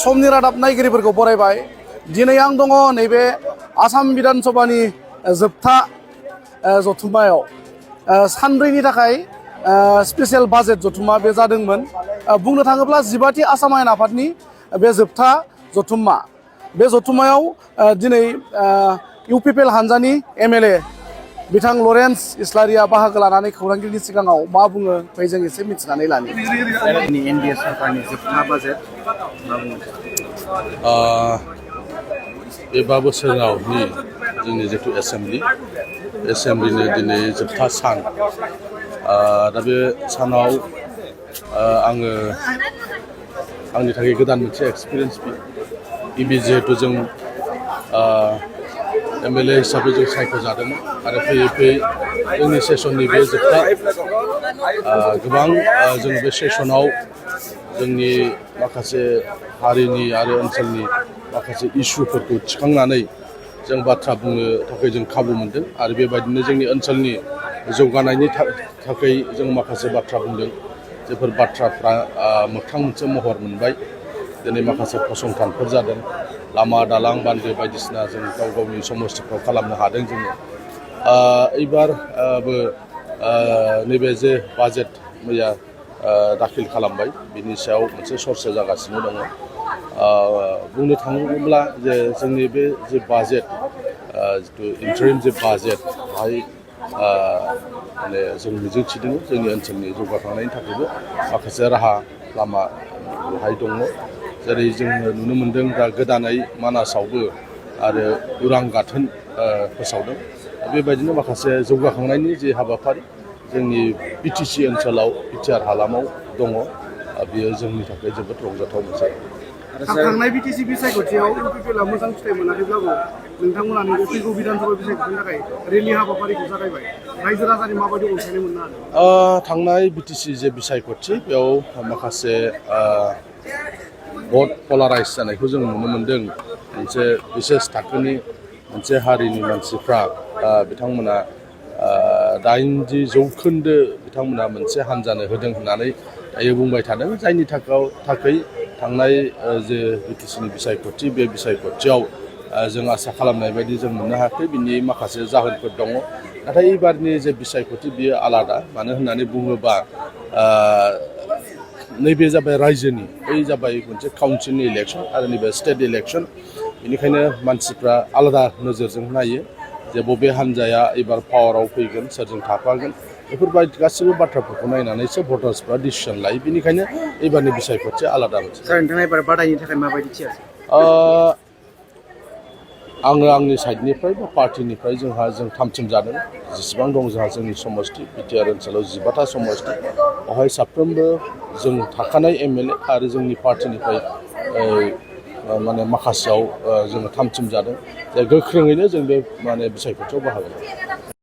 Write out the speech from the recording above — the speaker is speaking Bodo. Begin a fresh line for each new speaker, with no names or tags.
समनि रादाब नायगिरिफोरखौ बरायबाय। दिनै आं दङ नैबे आसाम बिधान सभानि जोबथा जथुम्मायाव सानब्रैनि थाखाय स्पेसियेल बाजेट जथुम्मा बे जादोंमोन। बुंनो थाङोब्ला 15थि आसाम आयेन आफादनि बे जोबथा जथुम्मा। बे जथुम्मायाव दिनै इउपिपिएल हानजानि एमएलए बिथां लरेन्स इस्लारिया बाहागो लानानै खौरांगिरिनि सिगाङाव मा बुङो फै जों एसे मिथिनानै लानि।
एनडिए सरकारनि जोबथा बाजेट मा बुङो?
बे 5 बोसोरावनि जोंनि जिथु एसेम्ब्लिनि दिनै जोबथा सान। दा बे सानाव आङो आंनि थाखाय गोदान मोनसे एक्सपिरियेन्स गिबि जिहेतु जों एमएलए हिसाबै जों सायख'जादोंमोन आरो फैयै फैयै जोंनि सेसननि बे जोबथा गोबां जों बे सेसनाव जोंनि माखासे हारिनि आरो ओनसोलनि माखासे इस्युफोरखौ थिखांनानै जों बाथ्रा बुंनो थाखाय जों खाबु मोनदों आरो बेबायदिनो जोंनि ओनसोलनि जौगानायनि थाखाय जों माखासे बाथ्रा बुंदों। जेफोर बाथ्राफ्रा मोगथां मोनसे महर मोनबाय। दिनै माखासे फसंथानफोर जादों, लामा दालां बान्दो बायदिसिना जों गाव गावनि समस्थिफ्राव खालामनो हादों जोङो। एबारबो नैबे जे बाजेट मैया दाखिल खालामबाय बिनि सायाव मोनसे चर्चा जागासिनो दङ। बुंनो थाङोब्ला जे जोंनि बे जे बाजेट जिथु इन्टारिम जे बाजेट बेहाय माने जों मिजिंथिदों जोंनि ओनसोलनि जौगाखांनायनि थाखायबो माखासे राहा लामा बेहाय दङ। जेरै जोङो नुनो मोन्दों दा गोदानै मानासावबो आरो उरां गाथोन फोसावदों। बेबायदिनो माखासे जौगाखांनायनि जे हाबाफारि जोंनि बिटिसि ओनसोलाव बिटिआर हालामाव दङ। बेयो जोंनि थाखाय जोबोद रंजाथाव मोनसे।
थांनाय बिटिसि बिसायख'थियाव इउपिपिएलआ मोजां फिथाइ मोनाखैब्लाबो नोंथांमोना नैबे फैगौ बिधान सभा बिसायख'थिनि थाखाय रेलि हाबाफारिखौ जागायबाय। रायजो राजानि माबायदि अनसायनाय मोननो हादों?
थांनाय बिटिसि जे बिसायख'थि बेयाव माखासे भट पलाराइज जानायखौ जों नुनो मोन्दों। मोनसे बिसेस थाखोनि मोनसे हारिनि मानसिफ्रा बिथांमोना 80% बिथांमोना मोनसे हान्जानो होदों होननानै दायो बुंबाय थादों। जायनि थाखाय थांनाय जे बिटिसिनि बिसायख'थि बे बिसायख'थियाव जों आसा खालामनाय बायदि जों मोननो हायाखै। बिनि माखासे जाहोनफोर दङ। नाथाय एबारनि जे बिसायख'थि बियो आलादा। मानो होननानै बुङोबा नैबे जाबाय रायजोनि, बै जाबाय मोनसे काउन्सिलनि इलेक्सन आरो नैबे स्टेट इलेक्सन। बेनिखायनो मानसिफ्रा आलादा नोजोरजों नायो जे बबे हान्जाया एबार पावाराव फैगोन, सोरजों थाफागोन, बेफोरबायदि गासैबो बाथ्राफोरखौ नायनानैसो भटार्सफ्रा डिसिसन लायो। बेनिखायनो एबारनि बिसायख'थिया आलादा मोनसे।
सार, नोंथाङा एबार बादायनो थाखाय माबायदि थियार?
आङो आंनि साइडनिफ्राय बा पार्टिनिफ्राय जों थामथिम जादों। जेसेबां दं जोंहा जोंनि समस्ति बिटिआर ओनसोलाव 15था समस्ति, बेवहाय साफ्रोमबो जों थाखानाय एमएलए आरो जोंनि पार्टिनिफ्राय माने माखासेयाव जोङो थामथिम जादों। गोख्रोङैनो जों बे माने बिसायख'थियाव बाहागो लादों।